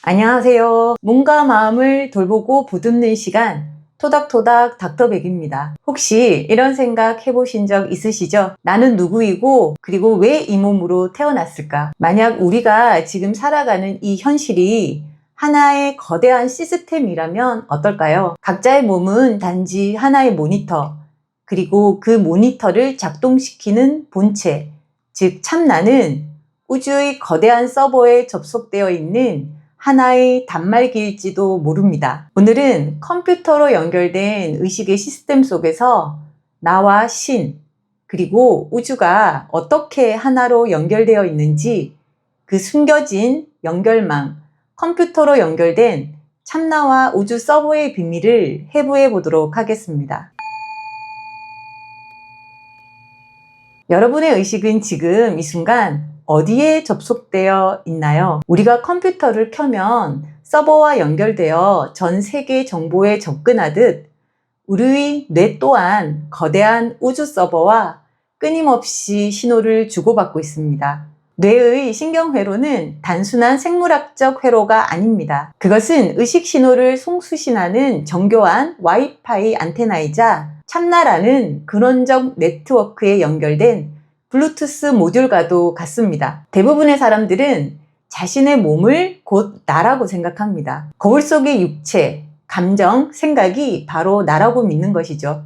안녕하세요. 몸과 마음을 돌보고 보듬는 시간 토닥토닥 닥터백입니다. 혹시 이런 생각 해보신 적 있으시죠? 나는 누구이고 그리고 왜 이 몸으로 태어났을까? 만약 우리가 지금 살아가는 이 현실이 하나의 거대한 시스템이라면 어떨까요? 각자의 몸은 단지 하나의 모니터, 그리고 그 모니터를 작동시키는 본체, 즉 참나는 우주의 거대한 서버에 접속되어 있는 하나의 단말기일지도 모릅니다. 오늘은 컴퓨터로 연결된 의식의 시스템 속에서 나와 신, 그리고 우주가 어떻게 하나로 연결되어 있는지 그 숨겨진 연결망, 컴퓨터로 연결된 참나와 우주 서버의 비밀을 해부해 보도록 하겠습니다. 여러분의 의식은 지금 이 순간 어디에 접속되어 있나요? 우리가 컴퓨터를 켜면 서버와 연결되어 전 세계 정보에 접근하듯 우리의 뇌 또한 거대한 우주 서버와 끊임없이 신호를 주고받고 있습니다. 뇌의 신경회로는 단순한 생물학적 회로가 아닙니다. 그것은 의식 신호를 송수신하는 정교한 와이파이 안테나이자 참나라는 근원적 네트워크에 연결된 블루투스 모듈과도 같습니다. 대부분의 사람들은 자신의 몸을 곧 나라고 생각합니다. 거울 속의 육체, 감정, 생각이 바로 나라고 믿는 것이죠.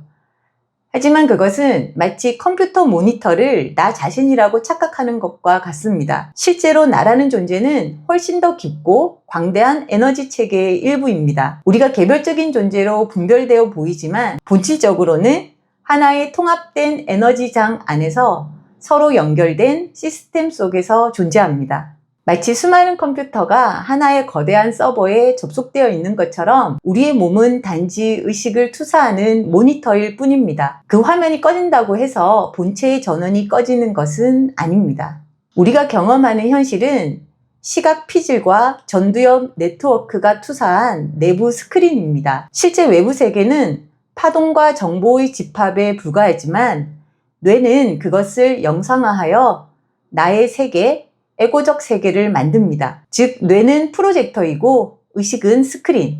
하지만 그것은 마치 컴퓨터 모니터를 나 자신이라고 착각하는 것과 같습니다. 실제로 나라는 존재는 훨씬 더 깊고 광대한 에너지 체계의 일부입니다. 우리가 개별적인 존재로 분별되어 보이지만 본질적으로는 하나의 통합된 에너지장 안에서 서로 연결된 시스템 속에서 존재합니다. 마치 수많은 컴퓨터가 하나의 거대한 서버에 접속되어 있는 것처럼 우리의 몸은 단지 의식을 투사하는 모니터일 뿐입니다. 그 화면이 꺼진다고 해서 본체의 전원이 꺼지는 것은 아닙니다. 우리가 경험하는 현실은 시각 피질과 전두엽 네트워크가 투사한 내부 스크린입니다. 실제 외부 세계는 파동과 정보의 집합에 불과하지만 뇌는 그것을 영상화하여 나의 세계, 에고적 세계를 만듭니다. 즉 뇌는 프로젝터이고 의식은 스크린,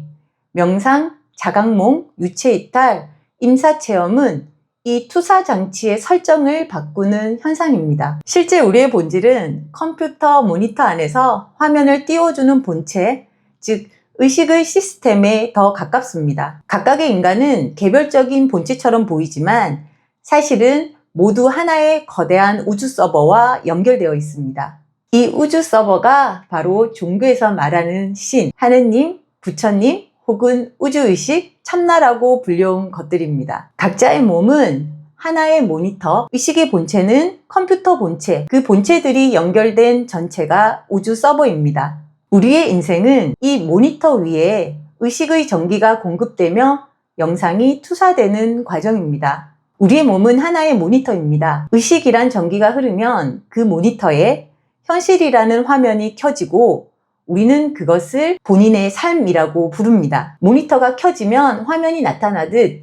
명상, 자각몽, 유체이탈, 임사체험은 이 투사 장치의 설정을 바꾸는 현상입니다. 실제 우리의 본질은 컴퓨터 모니터 안에서 화면을 띄워주는 본체, 즉 의식의 시스템에 더 가깝습니다. 각각의 인간은 개별적인 본체처럼 보이지만 사실은 모두 하나의 거대한 우주 서버와 연결되어 있습니다. 이 우주 서버가 바로 종교에서 말하는 신, 하느님, 부처님 혹은 우주의식, 참나라고 불려온 것들입니다. 각자의 몸은 하나의 모니터, 의식의 본체는 컴퓨터 본체, 그 본체들이 연결된 전체가 우주 서버입니다. 우리의 인생은 이 모니터 위에 의식의 전기가 공급되며 영상이 투사되는 과정입니다. 우리의 몸은 하나의 모니터입니다. 의식이란 전기가 흐르면 그 모니터에 현실이라는 화면이 켜지고 우리는 그것을 본인의 삶이라고 부릅니다. 모니터가 켜지면 화면이 나타나듯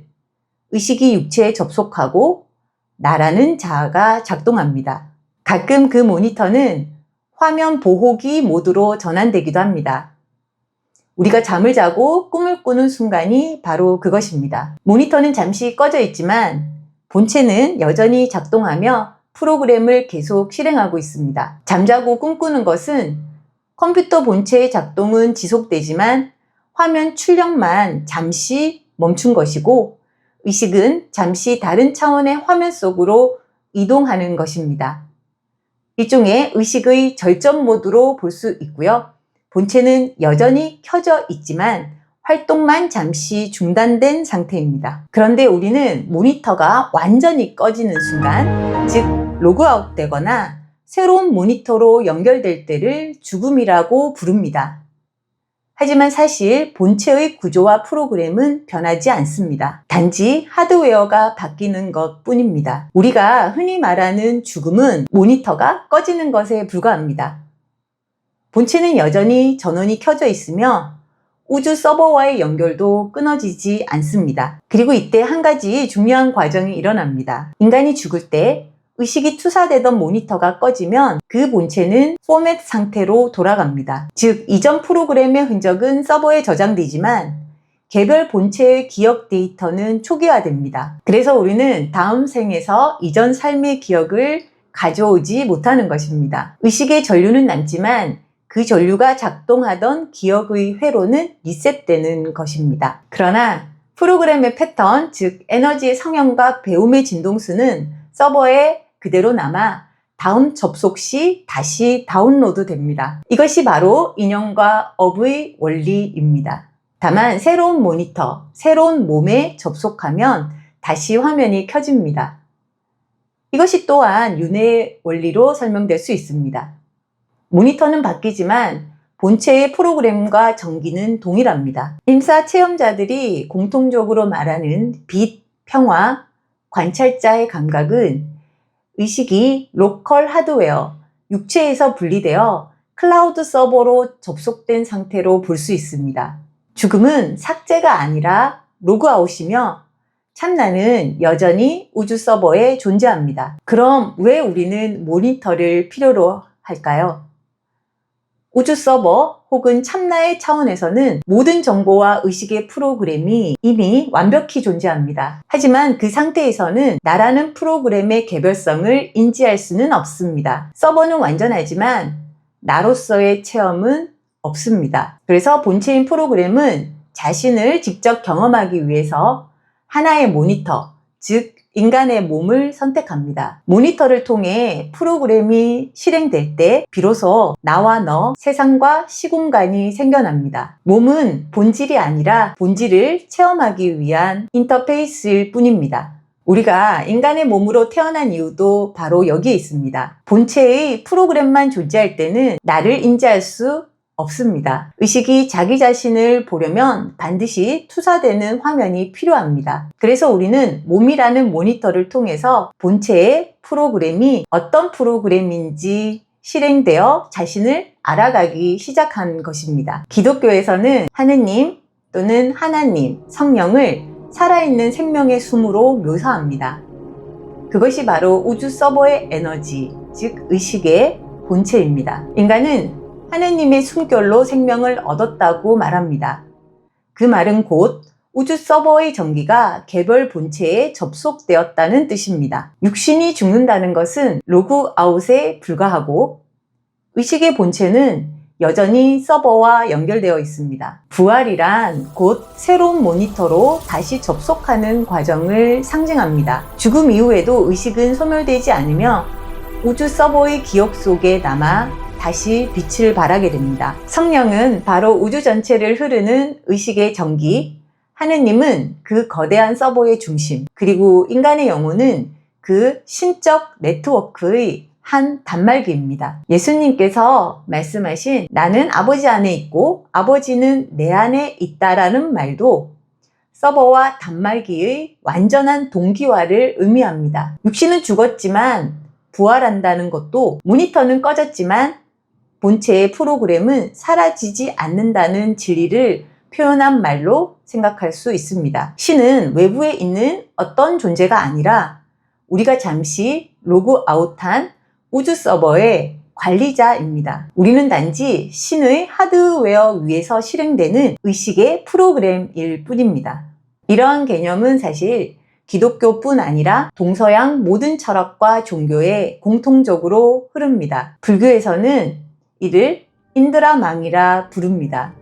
의식이 육체에 접속하고 나라는 자아가 작동합니다. 가끔 그 모니터는 화면 보호기 모드로 전환되기도 합니다. 우리가 잠을 자고 꿈을 꾸는 순간이 바로 그것입니다. 모니터는 잠시 꺼져 있지만 본체는 여전히 작동하며 프로그램을 계속 실행하고 있습니다. 잠자고 꿈꾸는 것은 컴퓨터 본체의 작동은 지속되지만 화면 출력만 잠시 멈춘 것이고 의식은 잠시 다른 차원의 화면 속으로 이동하는 것입니다. 일종의 의식의 절전 모드로 볼 수 있고요. 본체는 여전히 켜져 있지만 활동만 잠시 중단된 상태입니다. 그런데 우리는 모니터가 완전히 꺼지는 순간, 즉 로그아웃 되거나 새로운 모니터로 연결될 때를 죽음이라고 부릅니다. 하지만 사실 본체의 구조와 프로그램은 변하지 않습니다. 단지 하드웨어가 바뀌는 것 뿐입니다. 우리가 흔히 말하는 죽음은 모니터가 꺼지는 것에 불과합니다. 본체는 여전히 전원이 켜져 있으며 우주 서버와의 연결도 끊어지지 않습니다. 그리고 이때 한 가지 중요한 과정이 일어납니다. 인간이 죽을 때 의식이 투사되던 모니터가 꺼지면 그 본체는 포맷 상태로 돌아갑니다. 즉, 이전 프로그램의 흔적은 서버에 저장되지만 개별 본체의 기억 데이터는 초기화됩니다. 그래서 우리는 다음 생에서 이전 삶의 기억을 가져오지 못하는 것입니다. 의식의 전류는 남지만 그 전류가 작동하던 기억의 회로는 리셋되는 것입니다. 그러나 프로그램의 패턴, 즉 에너지의 성형과 배움의 진동수는 서버에 그대로 남아 다음 접속 시 다시 다운로드 됩니다. 이것이 바로 인형과 업의 원리입니다. 다만 새로운 모니터, 새로운 몸에 접속하면 다시 화면이 켜집니다. 이것이 또한 윤회의 원리로 설명될 수 있습니다. 모니터는 바뀌지만 본체의 프로그램과 전기는 동일합니다. 임사 체험자들이 공통적으로 말하는 빛, 평화, 관찰자의 감각은 의식이 로컬 하드웨어, 육체에서 분리되어 클라우드 서버로 접속된 상태로 볼 수 있습니다. 죽음은 삭제가 아니라 로그아웃이며 참나는 여전히 우주 서버에 존재합니다. 그럼 왜 우리는 모니터를 필요로 할까요? 우주 서버 혹은 참나의 차원에서는 모든 정보와 의식의 프로그램이 이미 완벽히 존재합니다. 하지만 그 상태에서는 나라는 프로그램의 개별성을 인지할 수는 없습니다. 서버는 완전하지만 나로서의 체험은 없습니다. 그래서 본체인 프로그램은 자신을 직접 경험하기 위해서 하나의 모니터, 즉 인간의 몸을 선택합니다. 모니터를 통해 프로그램이 실행될 때 비로소 나와 너, 세상과 시공간이 생겨납니다. 몸은 본질이 아니라 본질을 체험하기 위한 인터페이스일 뿐입니다. 우리가 인간의 몸으로 태어난 이유도 바로 여기에 있습니다. 본체의 프로그램만 존재할 때는 나를 인지할 수 없습니다. 의식이 자기 자신을 보려면 반드시 투사되는 화면이 필요합니다. 그래서 우리는 몸이라는 모니터를 통해서 본체의 프로그램이 어떤 프로그램인지 실행되어 자신을 알아가기 시작한 것입니다. 기독교에서는 하느님 또는 하나님, 성령을 살아있는 생명의 숨으로 묘사합니다. 그것이 바로 우주 서버의 에너지, 즉 의식의 본체입니다. 인간은 하느님의 숨결로 생명을 얻었다고 말합니다. 그 말은 곧 우주 서버의 전기가 개별 본체에 접속되었다는 뜻입니다. 육신이 죽는다는 것은 로그아웃에 불과하고 의식의 본체는 여전히 서버와 연결되어 있습니다. 부활이란 곧 새로운 모니터로 다시 접속하는 과정을 상징합니다. 죽음 이후에도 의식은 소멸되지 않으며 우주 서버의 기억 속에 남아 다시 빛을 발하게 됩니다. 성령은 바로 우주 전체를 흐르는 의식의 전기, 하느님은 그 거대한 서버의 중심, 그리고 인간의 영혼은 그 신적 네트워크의 한 단말기입니다. 예수님께서 말씀하신 나는 아버지 안에 있고 아버지는 내 안에 있다라는 말도 서버와 단말기의 완전한 동기화를 의미합니다. 육신은 죽었지만 부활한다는 것도 모니터는 꺼졌지만 본체의 프로그램은 사라지지 않는다는 진리를 표현한 말로 생각할 수 있습니다. 신은 외부에 있는 어떤 존재가 아니라 우리가 잠시 로그아웃한 우주 서버의 관리자입니다. 우리는 단지 신의 하드웨어 위에서 실행되는 의식의 프로그램일 뿐입니다. 이러한 개념은 사실 기독교뿐 아니라 동서양 모든 철학과 종교에 공통적으로 흐릅니다. 불교에서는 이를 인드라망이라 부릅니다.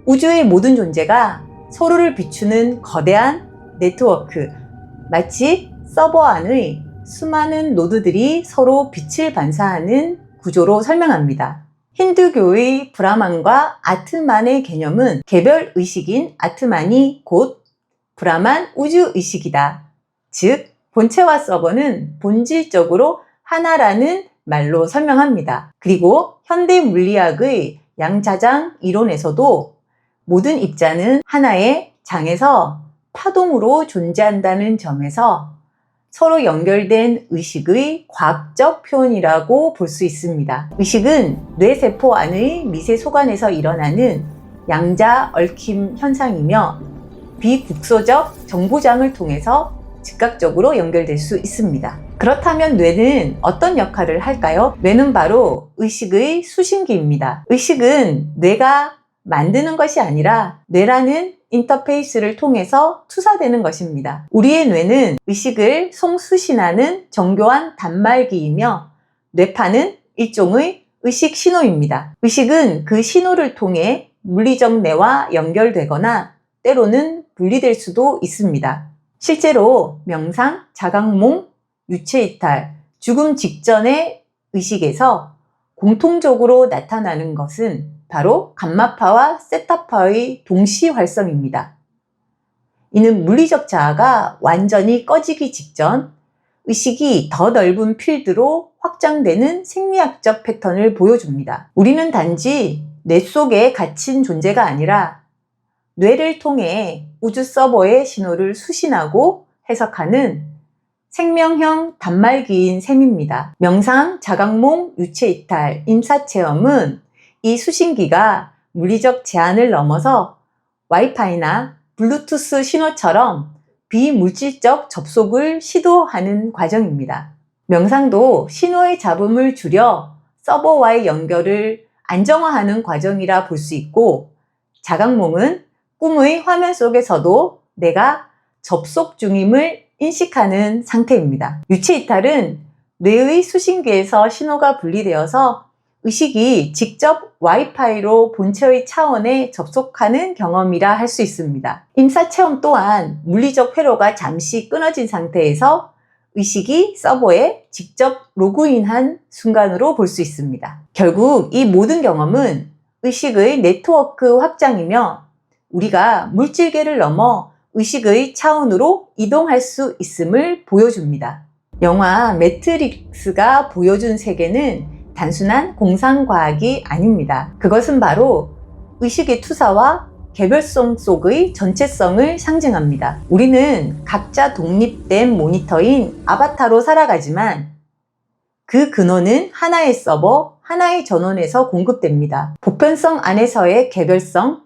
우주의 모든 존재가 서로를 비추는 거대한 네트워크, 마치 서버 안의 수많은 노드들이 서로 빛을 반사하는 구조로 설명합니다. 힌두교의 브라만과 아트만의 개념은 개별 의식인 아트만이 곧 브라만 우주 의식이다. 즉, 본체와 서버는 본질적으로 하나라는 말로 설명합니다. 그리고 현대 물리학의 양자장 이론에서도 모든 입자는 하나의 장에서 파동으로 존재한다는 점에서 서로 연결된 의식의 과학적 표현이라고 볼 수 있습니다. 의식은 뇌세포 안의 미세 소관에서 일어나는 양자 얽힘 현상이며 비국소적 정보장을 통해서 즉각적으로 연결될 수 있습니다. 그렇다면 뇌는 어떤 역할을 할까요? 뇌는 바로 의식의 수신기입니다. 의식은 뇌가 만드는 것이 아니라 뇌라는 인터페이스를 통해서 투사되는 것입니다. 우리의 뇌는 의식을 송수신하는 정교한 단말기이며 뇌파는 일종의 의식 신호입니다. 의식은 그 신호를 통해 물리적 뇌와 연결되거나 때로는 분리될 수도 있습니다. 실제로 명상, 자각몽, 유체이탈, 죽음 직전의 의식에서 공통적으로 나타나는 것은 바로 감마파와 세타파의 동시 활성입니다. 이는 물리적 자아가 완전히 꺼지기 직전 의식이 더 넓은 필드로 확장되는 생리학적 패턴을 보여줍니다. 우리는 단지 뇌 속에 갇힌 존재가 아니라 뇌를 통해 우주 서버의 신호를 수신하고 해석하는 생명형 단말기인 셈입니다. 명상, 자각몽, 유체이탈, 임사체험은 이 수신기가 물리적 제한을 넘어서 와이파이나 블루투스 신호처럼 비물질적 접속을 시도하는 과정입니다. 명상도 신호의 잡음을 줄여 서버와의 연결을 안정화하는 과정이라 볼 수 있고, 자각몽은 꿈의 화면 속에서도 내가 접속 중임을 인식하는 상태입니다. 유체이탈은 뇌의 수신기에서 신호가 분리되어서 의식이 직접 와이파이로 본체의 차원에 접속하는 경험이라 할 수 있습니다. 임사체험 또한 물리적 회로가 잠시 끊어진 상태에서 의식이 서버에 직접 로그인한 순간으로 볼 수 있습니다. 결국 이 모든 경험은 의식의 네트워크 확장이며 우리가 물질계를 넘어 의식의 차원으로 이동할 수 있음을 보여줍니다. 영화 매트릭스가 보여준 세계는 단순한 공상과학이 아닙니다. 그것은 바로 의식의 투사와 개별성 속의 전체성을 상징합니다. 우리는 각자 독립된 모니터인 아바타로 살아가지만 그 근원은 하나의 서버, 하나의 전원에서 공급됩니다. 보편성 안에서의 개별성,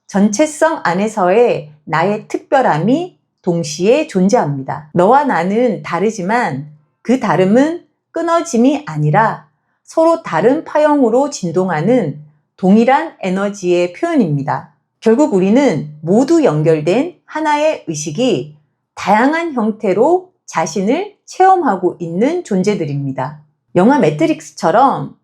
전체성 안에서의 나의 특별함이 동시에 존재합니다. 너와 나는 다르지만 그 다름은 끊어짐이 아니라 서로 다른 파형으로 진동하는 동일한 에너지의 표현입니다. 결국 우리는 모두 연결된 하나의 의식이 다양한 형태로 자신을 체험하고 있는 존재들입니다. 영화 매트릭스처럼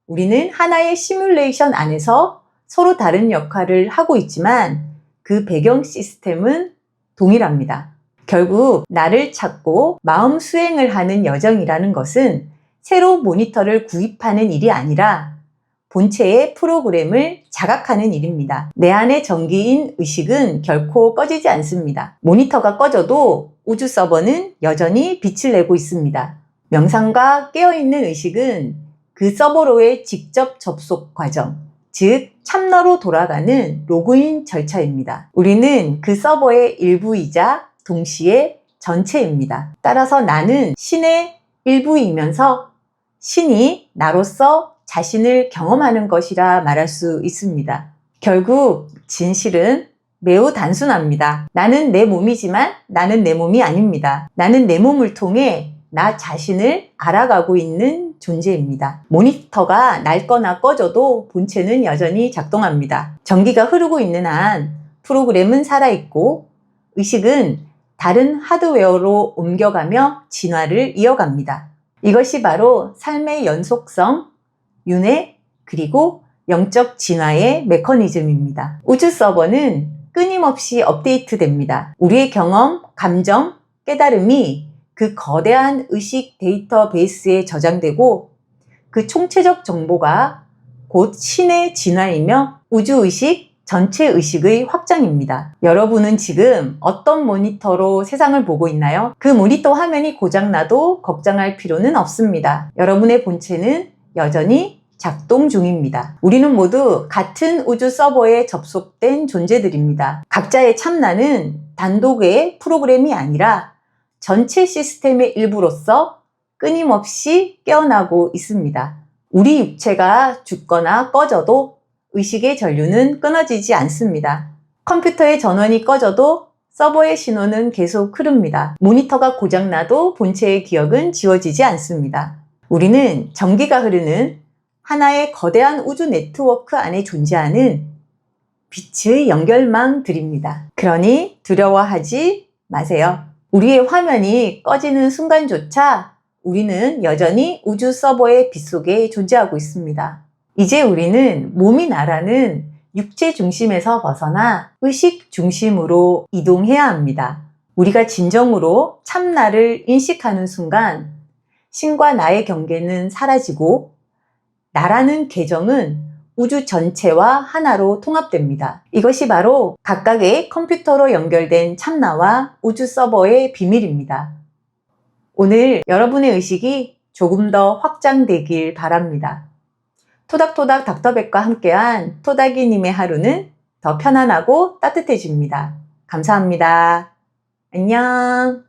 우리는 하나의 시뮬레이션 안에서 서로 다른 역할을 하고 있지만 그 배경 시스템은 동일합니다. 결국 나를 찾고 마음 수행을 하는 여정이라는 것은 새로 모니터를 구입하는 일이 아니라 본체의 프로그램을 자각하는 일입니다. 내 안의 전기인 의식은 결코 꺼지지 않습니다. 모니터가 꺼져도 우주 서버는 여전히 빛을 내고 있습니다. 명상과 깨어있는 의식은 그 서버로의 직접 접속 과정, 즉 참나로 돌아가는 로그인 절차입니다. 우리는 그 서버의 일부이자 동시에 전체입니다. 따라서 나는 신의 일부이면서 신이 나로서 자신을 경험하는 것이라 말할 수 있습니다. 결국 진실은 매우 단순합니다. 나는 내 몸이지만 나는 내 몸이 아닙니다. 나는 내 몸을 통해 나 자신을 알아가고 있는 존재입니다. 모니터가 낡거나 꺼져도 본체는 여전히 작동합니다. 전기가 흐르고 있는 한 프로그램은 살아있고 의식은 다른 하드웨어로 옮겨가며 진화를 이어갑니다. 이것이 바로 삶의 연속성, 윤회, 그리고 영적 진화의 메커니즘입니다. 우주 서버는 끊임없이 업데이트됩니다. 우리의 경험, 감정, 깨달음이 그 거대한 의식 데이터베이스에 저장되고 그 총체적 정보가 곧 신의 진화이며 우주의식, 전체 의식의 확장입니다. 여러분은 지금 어떤 모니터로 세상을 보고 있나요? 그 모니터 화면이 고장나도 걱정할 필요는 없습니다. 여러분의 본체는 여전히 작동 중입니다. 우리는 모두 같은 우주 서버에 접속된 존재들입니다. 각자의 참나는 단독의 프로그램이 아니라 전체 시스템의 일부로서 끊임없이 깨어나고 있습니다. 우리 육체가 죽거나 꺼져도 의식의 전류는 끊어지지 않습니다. 컴퓨터의 전원이 꺼져도 서버의 신호는 계속 흐릅니다. 모니터가 고장나도 본체의 기억은 지워지지 않습니다. 우리는 전기가 흐르는 하나의 거대한 우주 네트워크 안에 존재하는 빛의 연결망들입니다. 그러니 두려워하지 마세요. 우리의 화면이 꺼지는 순간조차 우리는 여전히 우주 서버의 빛 속에 존재하고 있습니다. 이제 우리는 몸이 나라는 육체 중심에서 벗어나 의식 중심으로 이동해야 합니다. 우리가 진정으로 참나를 인식하는 순간 신과 나의 경계는 사라지고 나라는 계정은 우주 전체와 하나로 통합됩니다. 이것이 바로 각각의 컴퓨터로 연결된 참나와 우주 서버의 비밀입니다. 오늘 여러분의 의식이 조금 더 확장되길 바랍니다. 토닥토닥 닥터백과 함께한 토닥이님의 하루는 더 편안하고 따뜻해집니다. 감사합니다. 안녕.